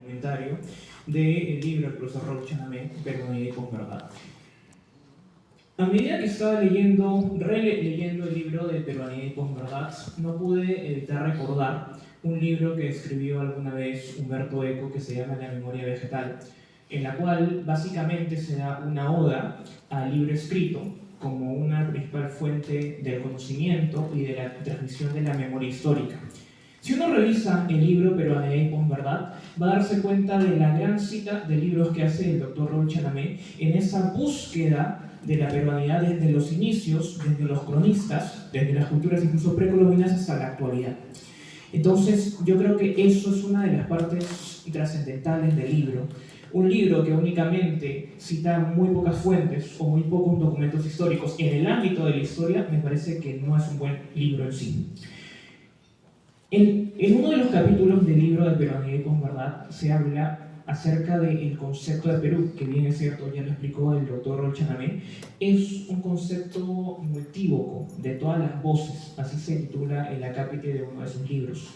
Comentario del libro del profesor Raúl Chanamé, Peronidad y Posverdad. A medida que estaba releyendo el libro de Peronidad y Posverdad, no pude evitar recordar un libro que escribió alguna vez Humberto Eco que se llama La memoria vegetal, en la cual básicamente se da una oda al libro escrito como una principal fuente del conocimiento y de la transmisión de la memoria histórica. Si uno revisa el libro Peronidad y Posverdad, va a darse cuenta de la gran cita de libros que hace el doctor Raúl Chanamé en esa búsqueda de la peruanidad desde los inicios, desde los cronistas, desde las culturas incluso precolombinas hasta la actualidad. Entonces, yo creo que eso es una de las partes trascendentales del libro. Un libro que únicamente cita muy pocas fuentes o muy pocos documentos históricos en el ámbito de la historia, me parece que no es un buen libro en sí. En uno de los capítulos del libro de Peronidad y Posverdad se habla acerca del concepto de Perú, que bien es cierto, ya lo explicó el doctor Raúl Chanamé, es un concepto multívoco de todas las voces, así se titula el acápite de uno de sus libros.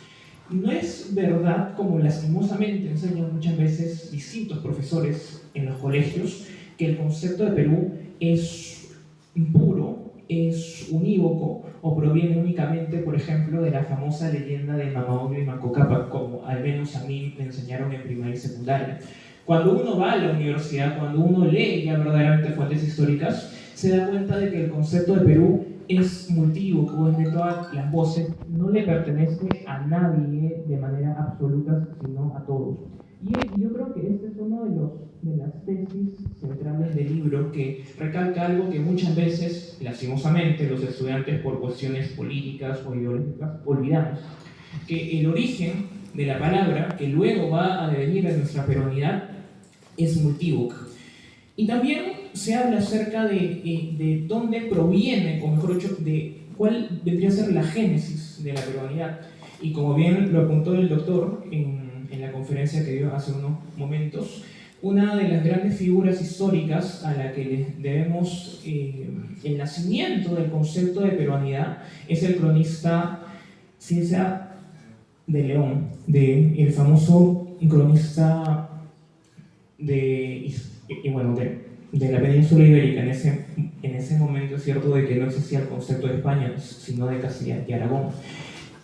No es verdad, como lastimosamente enseñan muchas veces distintos profesores en los colegios, que el concepto de Perú es puro, es unívoco o proviene únicamente, por ejemplo, de la famosa leyenda de Mamaonio y Manco Cápac, como al menos a mí me enseñaron en primaria y secundaria. Cuando uno va a la universidad, cuando uno lee ya verdaderamente fuentes históricas, se da cuenta de que el concepto de Perú es multívoco, es de todas las voces, no le pertenece a nadie de manera absoluta, sino a todos. Y yo creo que este es uno de las tesis centrales del libro, que recalca algo que muchas veces, lastimosamente, los estudiantes por cuestiones políticas o ideológicas olvidamos, que el origen de la palabra, que luego va a devenir en nuestra peruanidad, es multívoca. Y también se habla acerca de dónde proviene, o mejor dicho, de cuál vendría a ser la génesis de la peruanidad. Y como bien lo apuntó el doctor en la conferencia que dio hace unos momentos, una de las grandes figuras históricas a la que le debemos el nacimiento del concepto de peruanidad es el cronista Cieza de León, el famoso cronista de la península ibérica. En ese momento es cierto de que no existía el concepto de España, sino de Castilla y Aragón.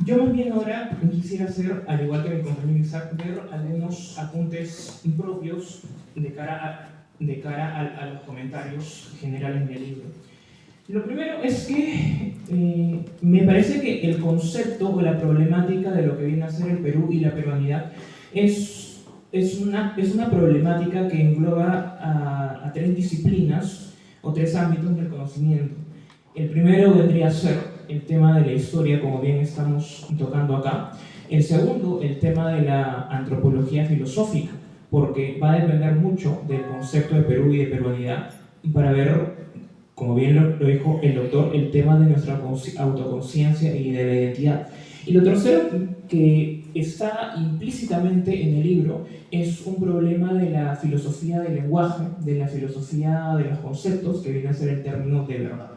Yo más bien ahora quisiera hacer, al igual que mi compañero Isaac, ver algunos apuntes propios de cara a los comentarios generales del libro. Lo primero es que me parece que el concepto o la problemática de lo que viene a ser el Perú y la peruanidad es una problemática que engloba a tres disciplinas o tres ámbitos del conocimiento. El primero vendría a ser el tema de la historia, como bien estamos tocando acá. El segundo, el tema de la antropología filosófica, porque va a depender mucho del concepto de Perú y de peruanidad para ver, como bien lo dijo el doctor, el tema de nuestra autoconciencia y de la identidad. Y lo tercero, que está implícitamente en el libro, es un problema de la filosofía del lenguaje, de la filosofía de los conceptos, que viene a ser el término de verdad.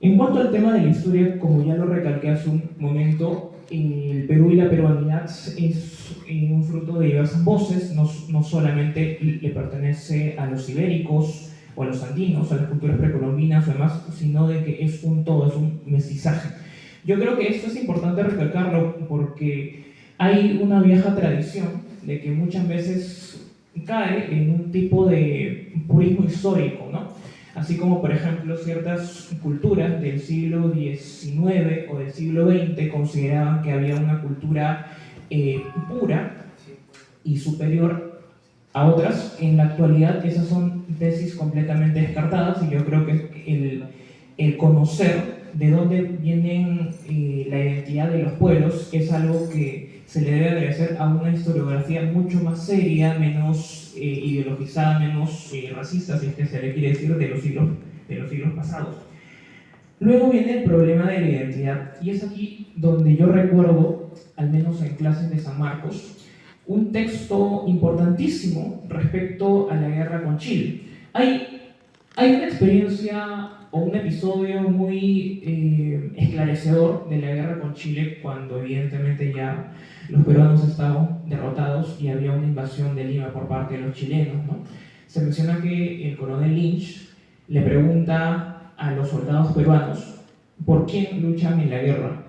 En cuanto al tema de la historia, como ya lo recalqué hace un momento, el Perú y la peruanidad es un fruto de diversas voces, no solamente le pertenece a los ibéricos o a los andinos, a las culturas precolombinas o demás, sino de que es un todo, es un mestizaje. Yo creo que esto es importante recalcarlo porque hay una vieja tradición de que muchas veces cae en un tipo de purismo histórico, ¿no? Así como, por ejemplo, ciertas culturas del siglo XIX o del siglo XX consideraban que había una cultura pura y superior a otras. En la actualidad esas son tesis completamente descartadas, y yo creo que el conocer de dónde viene la identidad de los pueblos es algo que se le debe agradecer a una historiografía mucho más seria, menos ideologizada, menos racista, si es que se le quiere decir, de los siglos pasados. Luego viene el problema de la identidad, y es aquí donde yo recuerdo, al menos en clases de San Marcos, un texto importantísimo respecto a la guerra con Chile. Hay una experiencia o un episodio muy esclarecedor de la guerra con Chile, cuando evidentemente ya los peruanos estaban derrotados y había una invasión de Lima por parte de los chilenos, ¿no? Se menciona que el coronel Lynch le pregunta a los soldados peruanos por quién luchan en la guerra,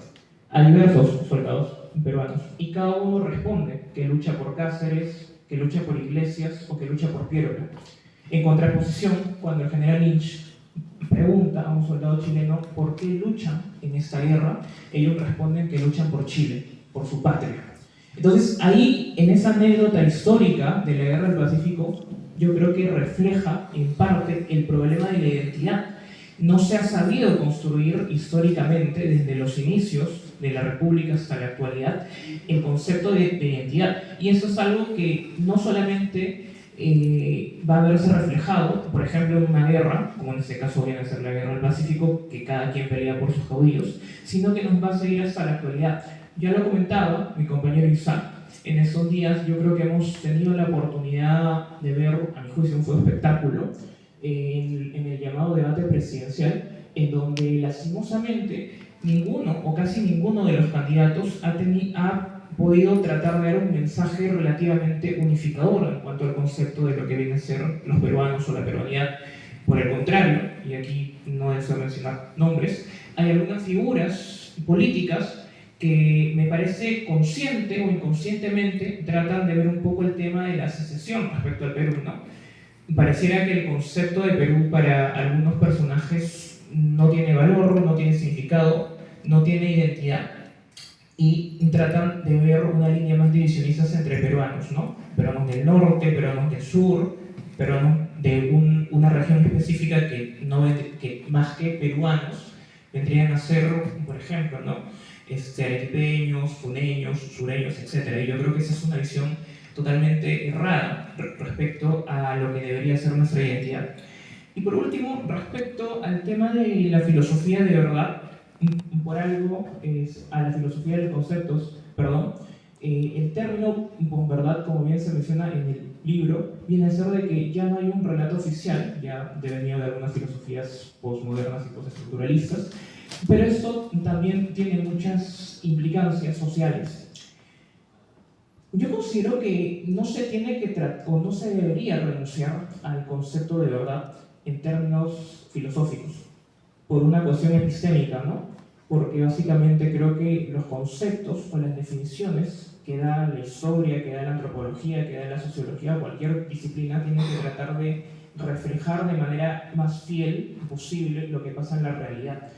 a diversos soldados peruanos, y cada uno responde que lucha por Cáceres, que lucha por Iglesias o que lucha por Piérola. En contraposición, cuando el general Lynch pregunta a un soldado chileno por qué luchan en esta guerra, ellos responden que luchan por Chile, por su patria. Entonces, ahí, en esa anécdota histórica de la Guerra del Pacífico, yo creo que refleja, en parte, el problema de la identidad. No se ha sabido construir históricamente, desde los inicios de la República hasta la actualidad, el concepto de identidad. Y eso es algo que no solamente va a verse reflejado, por ejemplo, en una guerra, como en este caso viene a ser la Guerra del Pacífico, que cada quien pelea por sus caudillos, sino que nos va a seguir hasta la actualidad. Ya lo comentaba mi compañero Isaac, en estos días yo creo que hemos tenido la oportunidad de ver, a mi juicio, un fuego espectáculo en el llamado debate presidencial, en donde lastimosamente ninguno o casi ninguno de los candidatos ha podido tratar de dar un mensaje relativamente unificador en cuanto al concepto de lo que vienen a ser los peruanos o la peruanidad. Por el contrario, y aquí no deseo mencionar nombres, hay algunas figuras políticas que me parece consciente o inconscientemente tratan de ver un poco el tema de la secesión respecto al Perú, ¿no? Pareciera que el concepto de Perú para algunos personajes no tiene valor, no tiene significado, no tiene identidad, y tratan de ver una línea más divisionista entre peruanos, ¿no? Peruanos del norte, peruanos del sur, peruanos de una región específica que más que peruanos vendrían a ser, por ejemplo, ¿no? Arequipeños, puneños, sureños, etc. Y yo creo que esa es una visión totalmente errada respecto a lo que debería ser nuestra identidad. Y por último, respecto al tema de la filosofía de verdad, por algo, a la filosofía de los conceptos, perdón, el término verdad, como bien se menciona en el libro, viene a ser de que ya no hay un relato oficial, ya devenido de algunas filosofías postmodernas y postestructuralistas, pero esto también tiene muchas implicancias sociales. Yo considero que no se tiene que o no se debería renunciar al concepto de verdad en términos filosóficos, por una cuestión epistémica, ¿no? Porque básicamente creo que los conceptos o las definiciones que da la historia, que da la antropología, que da la sociología, cualquier disciplina, tienen que tratar de reflejar de manera más fiel posible lo que pasa en la realidad.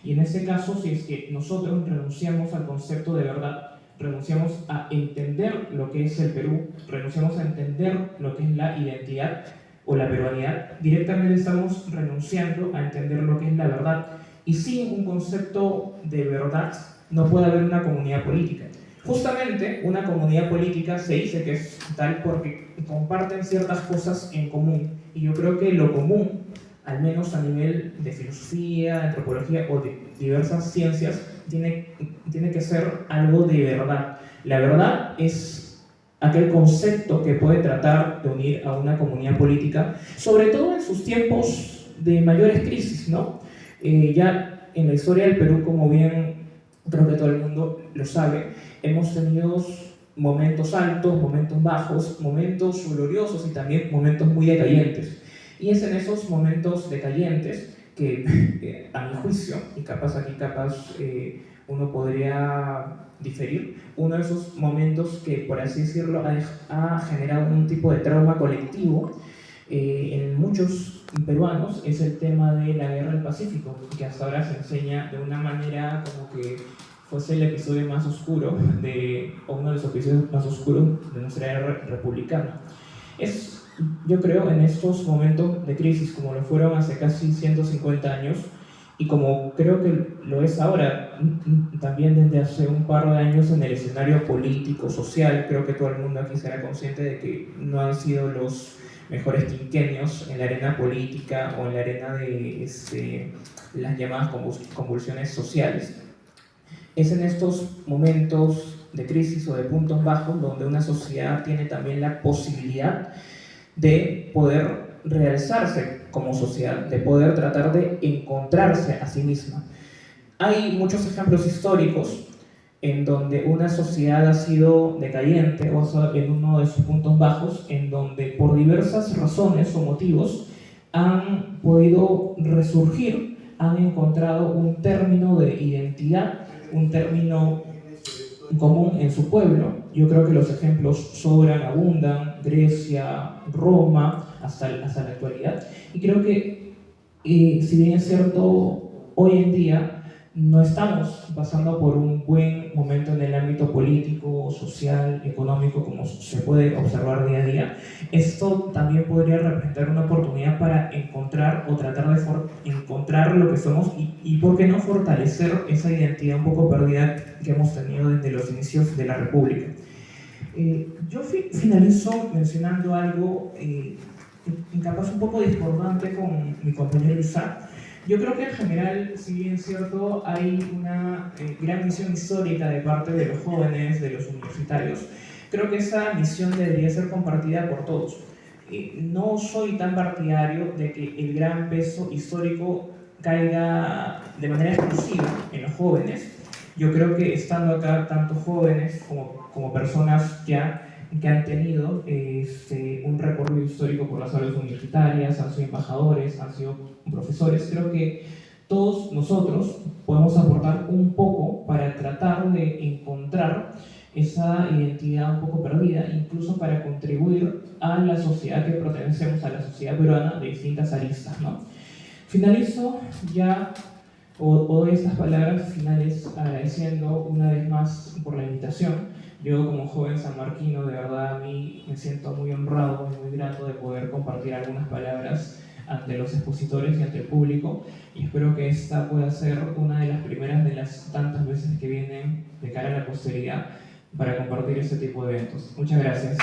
Y en este caso, si es que nosotros renunciamos al concepto de verdad, renunciamos a entender lo que es el Perú, renunciamos a entender lo que es la identidad o la peruanidad, directamente estamos renunciando a entender lo que es la verdad. Y sin un concepto de verdad no puede haber una comunidad política. Justamente una comunidad política se dice que es tal porque comparten ciertas cosas en común. Y yo creo que lo común, al menos a nivel de filosofía, de antropología o de diversas ciencias, tiene que ser algo de verdad. La verdad es aquel concepto que puede tratar de unir a una comunidad política, sobre todo en sus tiempos de mayores crisis, ¿no? Ya en la historia del Perú, como bien creo que todo el mundo lo sabe, hemos tenido momentos altos, momentos bajos, momentos gloriosos y también momentos muy decayentes. Y es en esos momentos decayentes que, a mi juicio, y capaz uno podría diferir, uno de esos momentos que, por así decirlo, ha generado un tipo de trauma colectivo en muchos peruanos, es el tema de la Guerra del Pacífico, que hasta ahora se enseña de una manera como que fuese el episodio más oscuro, o uno de los episodios más oscuros de nuestra era republicana. Yo creo, en estos momentos de crisis, como lo fueron hace casi 150 años, y como creo que lo es ahora, también desde hace un par de años en el escenario político, social, creo que todo el mundo aquí será consciente de que no han sido los mejores quinquenios en la arena política o en la arena de las llamadas convulsiones sociales. Es en estos momentos de crisis o de puntos bajos donde una sociedad tiene también la posibilidad de poder realizarse como sociedad, de poder tratar de encontrarse a sí misma. Hay muchos ejemplos históricos en donde una sociedad ha sido decayente o ha en uno de sus puntos bajos, en donde por diversas razones o motivos han podido resurgir, han encontrado un término de identidad, un término común en su pueblo. Yo creo que los ejemplos sobran, abundan, Grecia, Roma, hasta la actualidad. Y creo que, si bien es cierto, hoy en día no estamos pasando por un buen momento en el ámbito político, social, económico, como se puede observar día a día, esto también podría representar una oportunidad para encontrar o tratar de encontrar lo que somos y por qué no fortalecer esa identidad un poco perdida que hemos tenido desde los inicios de la República. Yo finalizo mencionando algo capaz un poco discordante con mi compañero Isaac. Yo creo que en general, si bien es cierto, hay una gran misión histórica de parte de los jóvenes, de los universitarios. Creo que esa misión debería ser compartida por todos. No soy tan partidario de que el gran peso histórico caiga de manera exclusiva en los jóvenes. Yo creo que estando acá, tanto jóvenes como personas ya que han tenido un recorrido histórico por las aulas universitarias, han sido embajadores, han sido profesores, creo que todos nosotros podemos aportar un poco para tratar de encontrar esa identidad un poco perdida, incluso para contribuir a la sociedad que pertenecemos, a la sociedad peruana de distintas aristas, ¿no? Finalizo ya o doy estas palabras finales agradeciendo una vez más por la invitación. Yo como joven sanmarquino, de verdad a mí me siento muy honrado y muy grato de poder compartir algunas palabras ante los expositores y ante el público, y espero que esta pueda ser una de las primeras de las tantas veces que vienen de cara a la posteridad para compartir este tipo de eventos. Muchas gracias.